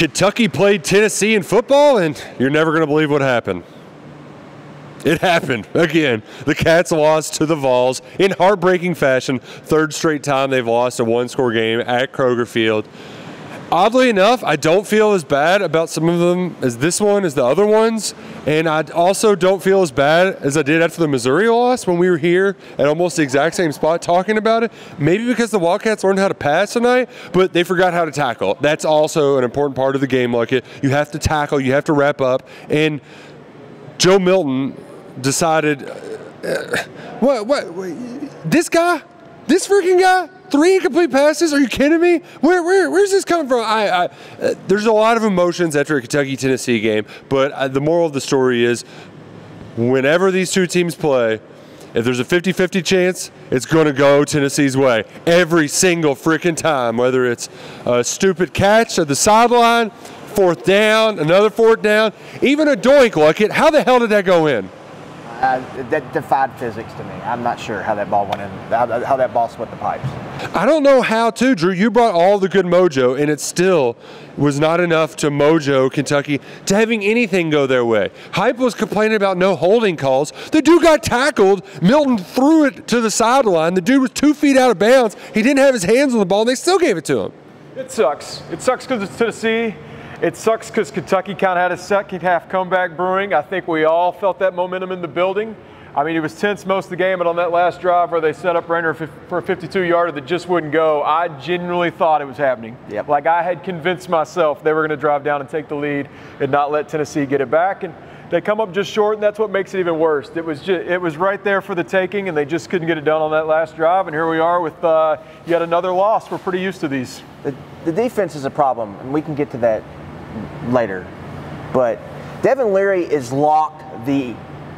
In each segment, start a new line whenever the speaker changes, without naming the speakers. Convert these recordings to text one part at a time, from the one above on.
Kentucky played Tennessee in football, and you're never going to believe what happened. It happened again. The Cats lost to the Vols in heartbreaking fashion. Third straight time they've lost a one-score game at Kroger Field. Oddly enough, I don't feel as bad about some of them as this one as the other ones, and I also don't feel as bad as I did after the Missouri loss when we were here at almost the exact same spot talking about it. Maybe because the Wildcats learned how to pass tonight, but they forgot how to tackle. That's also an important part of the game, Luckett. You have to tackle, you have to wrap up, and Joe Milton decided, this freaking guy? 3 incomplete passes? Are you kidding me? Where's this coming from? There's a lot of emotions after a Kentucky-Tennessee game, but the moral of the story is whenever these two teams play, if there's a 50-50 chance, it's going to go Tennessee's way. Every single freaking time, whether it's a stupid catch at the sideline, fourth down, another fourth down, even a doink, Luckett. How the hell did that go in?
That defied physics to me. I'm not sure how that ball went in, how that ball split the pipes.
I don't know how to, Drew. You brought all the good mojo, and it still was not enough to mojo Kentucky to having anything go their way. Heupel was complaining about no holding calls. The dude got tackled. Milton threw it to the sideline. The dude was 2 feet out of bounds. He didn't have his hands on the ball, and they still gave it to him.
It sucks. It sucks because it's Tennessee. It sucks because Kentucky kind of had a second half comeback brewing. I think we all felt that momentum in the building. I mean, it was tense most of the game, and on that last drive where they set up Rainer for a 52-yarder that just wouldn't go, I genuinely thought it was happening.
Yep.
Like I had convinced myself they were going to drive down and take the lead and not let Tennessee get it back. And they come up just short, and that's what makes it even worse. It was right there for the taking, and they just couldn't get it done on that last drive. And here we are with yet another loss. We're pretty used to these.
The defense is a problem, and we can get to that later. But Devin Leary is locked the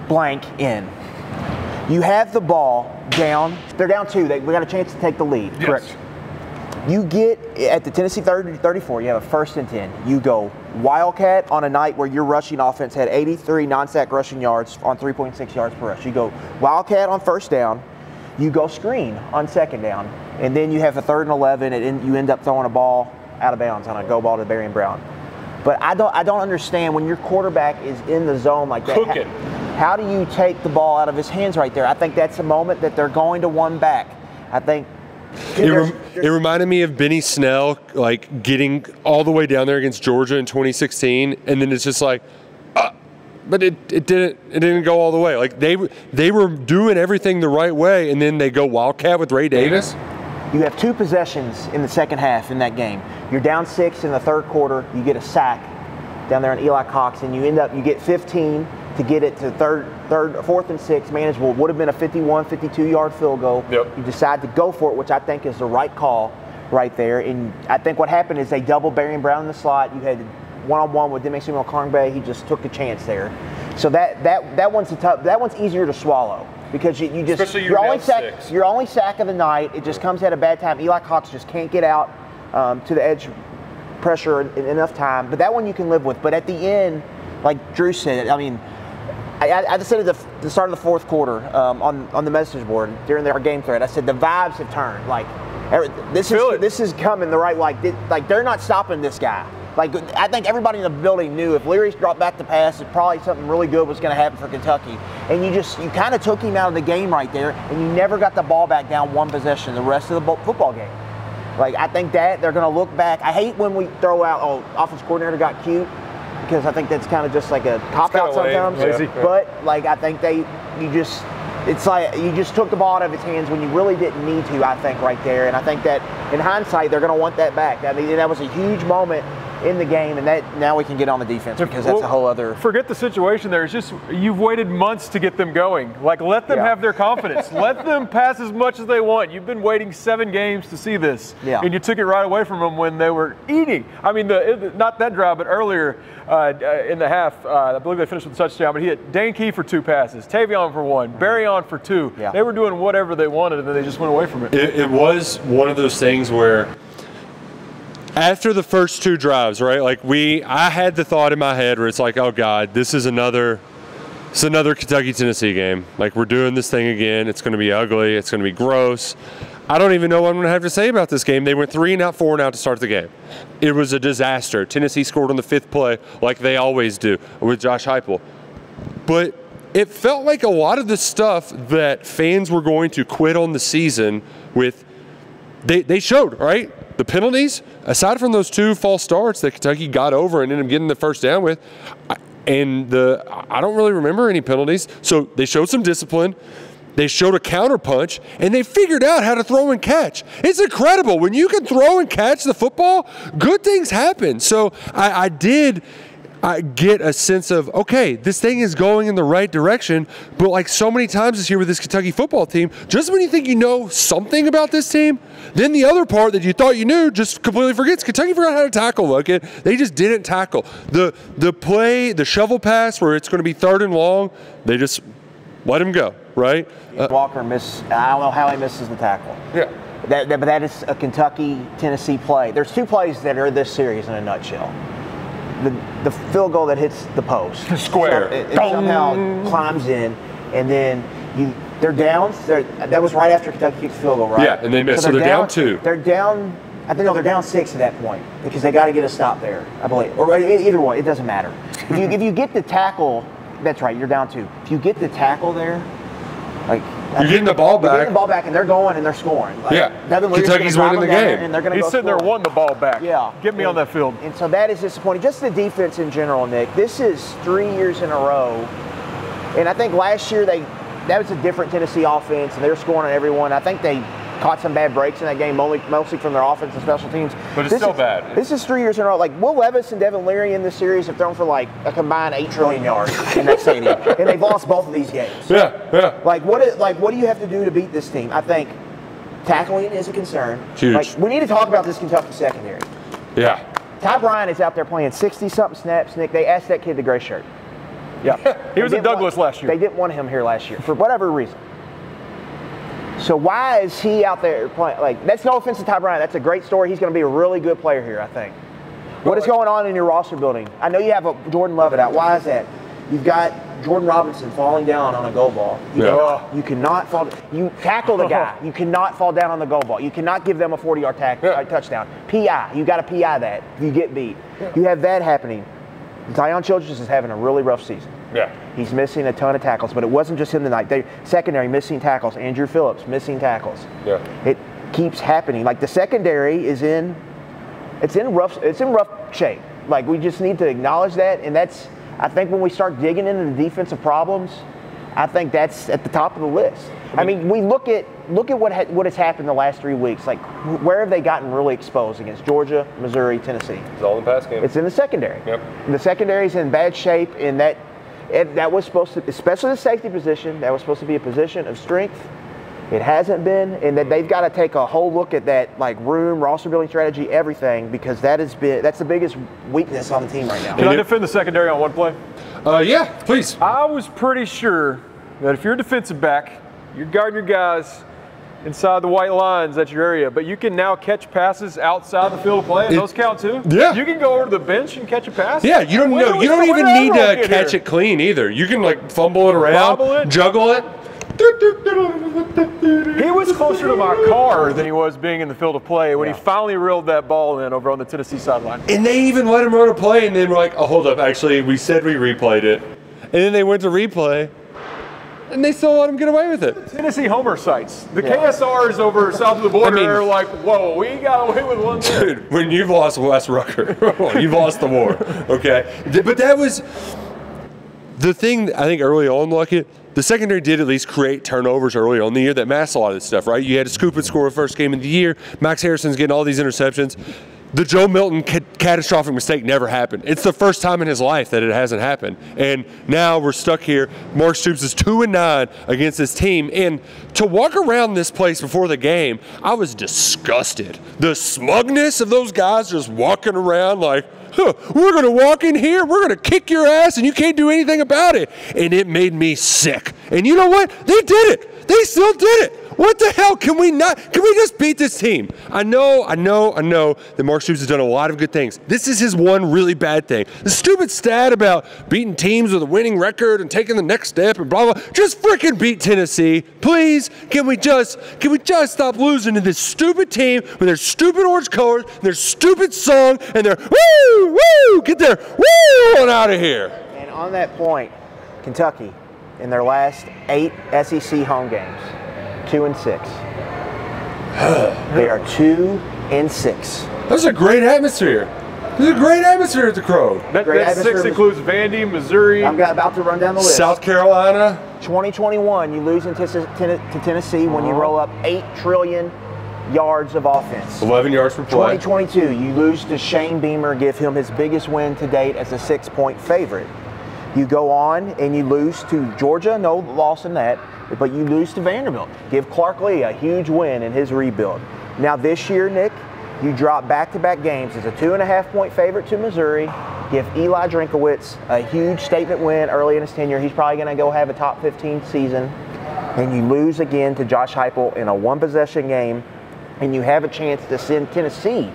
blank in. You have the ball down. They're down 2. We got a chance to take the lead.
Yes.
Correct. You get at the Tennessee 34, you have a 1st and 10. You go Wildcat on a night where your rushing offense had 83 non-sack rushing yards on 3.6 yards per rush. You go Wildcat on 1st down. You go screen on 2nd down. And then you have a 3rd and 11, and you end up throwing a ball out of bounds on a go ball to Berrien Brown. But I don't understand when your quarterback is in the zone like that. How do you take the ball out of his hands right there? I think that's a moment that they're going to one back. I think
it reminded me of Benny Snell, like getting all the way down there against Georgia in 2016, and then it's just like, but it didn't go all the way. Like they were doing everything the right way, and then they go Wildcat with Ray Davis.
You have 2 possessions in the second half in that game. You're down 6 in the 3rd quarter. You get a sack down there on Eli Cox, and you get 15 to get it to 4th and 6 manageable. It would have been a 51, 52-yard field goal.
Yep.
You decide to go for it, which I think is the right call right there. And I think what happened is they doubled Berrien Brown in the slot. You had one-on-one with Demi-Samuel Carngbay. He just took a chance there. So that one's easier to swallow. Because your only sack of the night, it just comes at a bad time. Eli Cox just can't get out to the edge pressure in enough time. But that one you can live with. But at the end, like Drew said, I mean, I just said at the start of the 4th quarter on the message board during our game thread, I said the vibes have turned. Like this is coming the right way. Like they're not stopping this guy. Like I think everybody in the building knew if Leary's dropped back the pass, that probably something really good was going to happen for Kentucky. And you kind of took him out of the game right there, and you never got the ball back down 1 possession the rest of the football game. Like I think that they're going to look back. I hate when we throw out, offense coordinator got cute, because I think that's kind of just like a cop out sometimes.
Lazy.
But like I think it's like you just took the ball out of his hands when you really didn't need to. I think right there, and I think that in hindsight they're going to want that back. I mean that was a huge moment in the game, and that now we can get on the defense because that's a whole other.
Forget the situation there. It's just you've waited months to get them going. Like let them have their confidence. Let them pass as much as they want. You've been waiting 7 games to see this, and you took it right away from them when they were eating. I mean, not that drive, but earlier in the half, I believe they finished with a touchdown. But he hit Dane Key for 2 passes, Tavion for 1, Berrien for 2.
Yeah.
They were doing whatever they wanted, and then they just went away from it.
It was one of those things where, after the first 2 drives, right? Like I had the thought in my head where it's like, oh God, this is another Kentucky-Tennessee game. Like we're doing this thing again. It's going to be ugly. It's going to be gross. I don't even know what I'm going to have to say about this game. They went 3 and out, 4 and out to start the game. It was a disaster. Tennessee scored on the 5th play like they always do with Josh Heupel. But it felt like a lot of the stuff that fans were going to quit on the season with, they showed, right? The penalties, aside from those 2 false starts that Kentucky got over and ended up getting the first down with, I don't really remember any penalties. So they showed some discipline. They showed a counterpunch, and they figured out how to throw and catch. It's incredible. When you can throw and catch the football, good things happen. So I get a sense of, okay, this thing is going in the right direction, but like so many times this year with this Kentucky football team, just when you think you know something about this team, then the other part that you thought you knew just completely forgets. Kentucky forgot how to tackle, okay? They just didn't tackle. The play, the shovel pass where it's going to be 3rd and long, they just let him go, right?
Walker missed. I don't know how he misses the tackle.
Yeah.
But that is a Kentucky-Tennessee play. There's 2 plays that are this series in a nutshell. The field goal that hits the post.
Square.
So it somehow climbs in, and then they're down. That was right after Kentucky kicked the field goal, right?
Yeah, and they missed. So they're down 2.
They're down. I think they're down 6 at that point because they got to get a stop there, I believe. Or either one, it doesn't matter. If you get the tackle, that's right. You're down 2. If you get the tackle there, like.
You're getting the ball back.
You're getting the ball back, and they're going and they're scoring. Like,
yeah.
Kentucky's
winning the game.
And they're going to
He's sitting there wanting the ball back.
Yeah.
Get me on that field.
And so that is disappointing. Just the defense in general, Nick. This is 3 years in a row. And I think last year that was a different Tennessee offense, and they were scoring on everyone. I think they caught some bad breaks in that game, mostly from their offense and special teams.
But it's still bad.
This is 3 years in a row. Like, Will Levis and Devin Leary in this series have thrown for like a combined 8 trillion yards in that stadium, and they've lost both of these games.
Yeah.
Like, what do you have to do to beat this team? I think tackling is a concern.
Huge.
Like, we need to talk about this Kentucky secondary.
Yeah.
Ty Bryant is out there playing 60-something snaps, Nick. They asked that kid the gray shirt.
Yeah. He was at Douglas last year.
They didn't want him here last year for whatever reason. So why is he out there playing? Like, that's no offense to Ty Bryant. That's a great story. He's going to be a really good player here, I think. What is going on in your roster building? I know you have a Jordan Lovett out. Why is that? You've got Jordan Robinson falling down on a goal ball. You cannot fall. You tackle the guy. You cannot fall down on the goal ball. You cannot give them a 40-yard touchdown. PI. You got to PI that if you get beat. You have that happening. Zion Childress is having a really rough season.
Yeah.
He's missing a ton of tackles, but it wasn't just him tonight. Secondary missing tackles. Andrew Phillips missing tackles.
Yeah.
It keeps happening. Like, the secondary is in rough shape. Like, we just need to acknowledge that, and that's, I think, when we start digging into the defensive problems, I think that's at the top of the list. I mean, we look at what has happened the last 3 weeks. Like, where have they gotten really exposed against Georgia, Missouri, Tennessee?
It's all in the pass game.
It's in the secondary.
Yep.
And the secondary's in bad shape, and that was supposed to, especially the safety position, that was supposed to be a position of strength. It hasn't been, and that they've got to take a whole look at that, like, room, roster building strategy, everything, because that's the biggest weakness on the team right now.
Can I defend the secondary on one play?
Yeah, please.
I was pretty sure that if you're a defensive back, you're guarding your guys inside the white lines at your area, but you can now catch passes outside the field of play, and those count too.
Yeah.
You can go over to the bench and catch a pass.
Yeah, you don't even need to catch it clean either. You can, like, fumble it around, juggle it.
He was closer to my car than he was being in the field of play when he finally reeled that ball in over on the Tennessee sideline.
And they even let him run a play, and then we're like, oh, hold up, actually, we said we replayed it. And then they went to replay, and they still let him get away with it.
Tennessee homer sites. The KSRs over south of the border are like, whoa, we got away with one there.
Dude, when you've lost West Rucker, you've lost the war, okay? But that was the thing, I think, early on, Luckett. The secondary did at least create turnovers early on in the year that masked a lot of this stuff, right? You had to scoop and score the first game of the year. Max Harrison's getting all these interceptions. The Joe Milton catastrophic mistake never happened. It's the first time in his life that it hasn't happened. And now we're stuck here. Mark Stoops is 2-9 against this team. And to walk around this place before the game, I was disgusted. The smugness of those guys just walking around like, we're going to walk in here, we're going to kick your ass, and you can't do anything about it. And it made me sick. And you know what? They did it. They still did it. What the hell? Can we just beat this team? I know that Mark Stoops has done a lot of good things. This is his one really bad thing. The stupid stat about beating teams with a winning record and taking the next step and blah, blah. Just freaking beat Tennessee. Please, can we just stop losing to this stupid team with their stupid orange colors, and their stupid song, and their woo, woo, get their woo on out of here.
And on that point, Kentucky, in their last 8 SEC home games, 2-6. They are 2-6.
That's a great atmosphere. There's a great atmosphere at the Crow.
That 6 includes Vandy, Missouri.
I'm about to run down the list.
South Carolina.
2021, you lose to Tennessee when you roll up 8 trillion yards of offense.
11 yards per play.
2022, you lose to Shane Beamer, give him his biggest win to date as a 6-point favorite. You go on and you lose to Georgia, no loss in that, but you lose to Vanderbilt. Give Clark Lee a huge win in his rebuild. Now this year, Nick, you drop back-to-back games as a 2.5-point favorite to Missouri. Give Eli Drinkowitz a huge statement win early in his tenure. He's probably going to go have a top 15 season. And you lose again to Josh Heupel in a one-possession game, and you have a chance to send Tennessee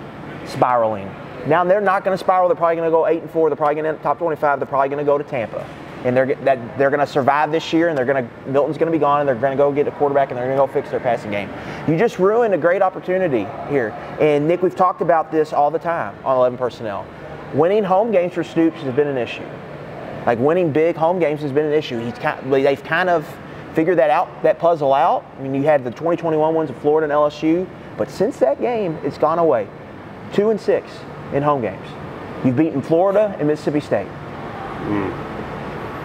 spiraling. Now they're not going to spiral. They're probably going to go 8-4. They're probably going to end top 25. They're probably going to go to Tampa, and they're going to survive this year. And Milton's going to be gone, and they're going to go get a quarterback, and they're going to go fix their passing game. You just ruined a great opportunity here. And Nick, we've talked about this all the time on 11 Personnel. Winning home games for Stoops has been an issue. Like winning big home games has been an issue. They've kind of figured that puzzle out. I mean, you had the 2021 ones of Florida and LSU, but since that game, it's gone away. 2-6. In home games. You've beaten Florida and Mississippi State.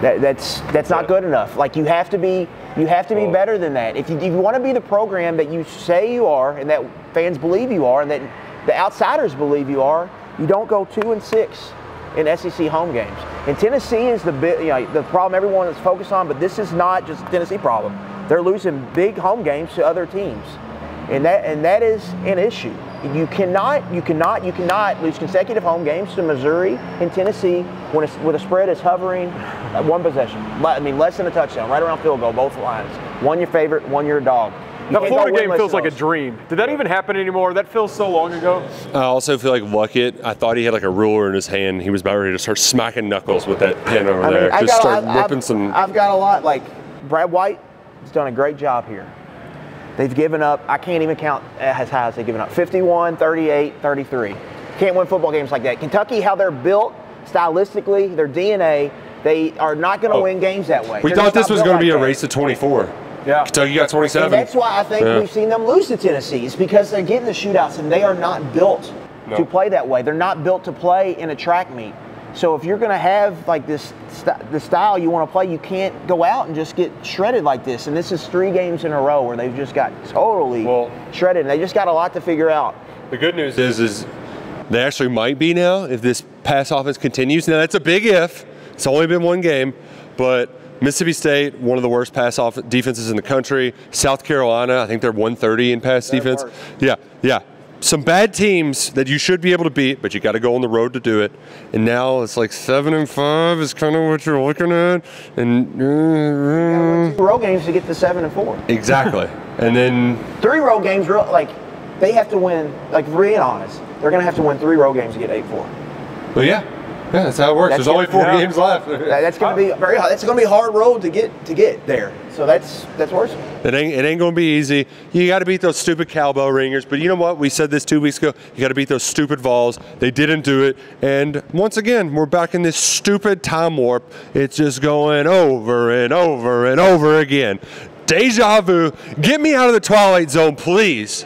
That's not good enough. Like you have to be better than that. If you want to be the program that you say you are and that fans believe you are and that the outsiders believe you are, you don't go 2-6 in SEC home games. And Tennessee is the problem everyone is focused on, but this is not just a Tennessee problem. They're losing big home games to other teams. And that is an issue. You cannot lose consecutive home games to Missouri and Tennessee with a spread is hovering at one possession. I mean, less than a touchdown, right around field goal, both lines. One your favorite, one your dog.
That Florida game feels like a dream. Did that even happen anymore? That feels so long ago.
I also feel like Luckett, I thought he had like a ruler in his hand. He was about ready to start smacking knuckles with that pen over there. I've
got a lot. Like Brad White has done a great job here. They've given up, I can't even count as high as they've given up, 51, 38, 33. Can't win football games like that. Kentucky, how they're built stylistically, their DNA, they are not going to win games that way.
We thought this was going to be a race to 24.
Yeah.
Kentucky got 27.
And that's why I think we've seen them lose to Tennessee. It's because they're getting the shootouts, and they are not built to play that way. They're not built to play in a track meet. So if you're going to have like the style you want to play, you can't go out and just get shredded like this. And this is 3 games in a row where they've just got totally shredded. And they just got a lot to figure out.
The good news is they actually might be now if this pass offense continues. Now that's a big if. It's only been 1 game, but Mississippi State, one of the worst pass off defenses in the country. South Carolina, I think they're 130 in pass defense. Yeah. Some bad teams that you should be able to beat, but you got to go on the road to do it. And now it's like 7-5 is kind of what you're looking at. And
2 road games to get to 7-4.
Exactly. And then
3 road games, they have to win. Like being honest, they're going to have to win 3 road games to get 8-4.
But yeah, that's how it works. There's only 4 games left.
That's going to be very hard. That's going to be a hard road to get there. So that's worse.
It ain't going to be easy. You got to beat those stupid cowbell ringers. But you know what? We said this 2 weeks ago. You got to beat those stupid Vols. They didn't do it. And once again, we're back in this stupid time warp. It's just going over and over and over again. Deja vu. Get me out of the Twilight Zone, please.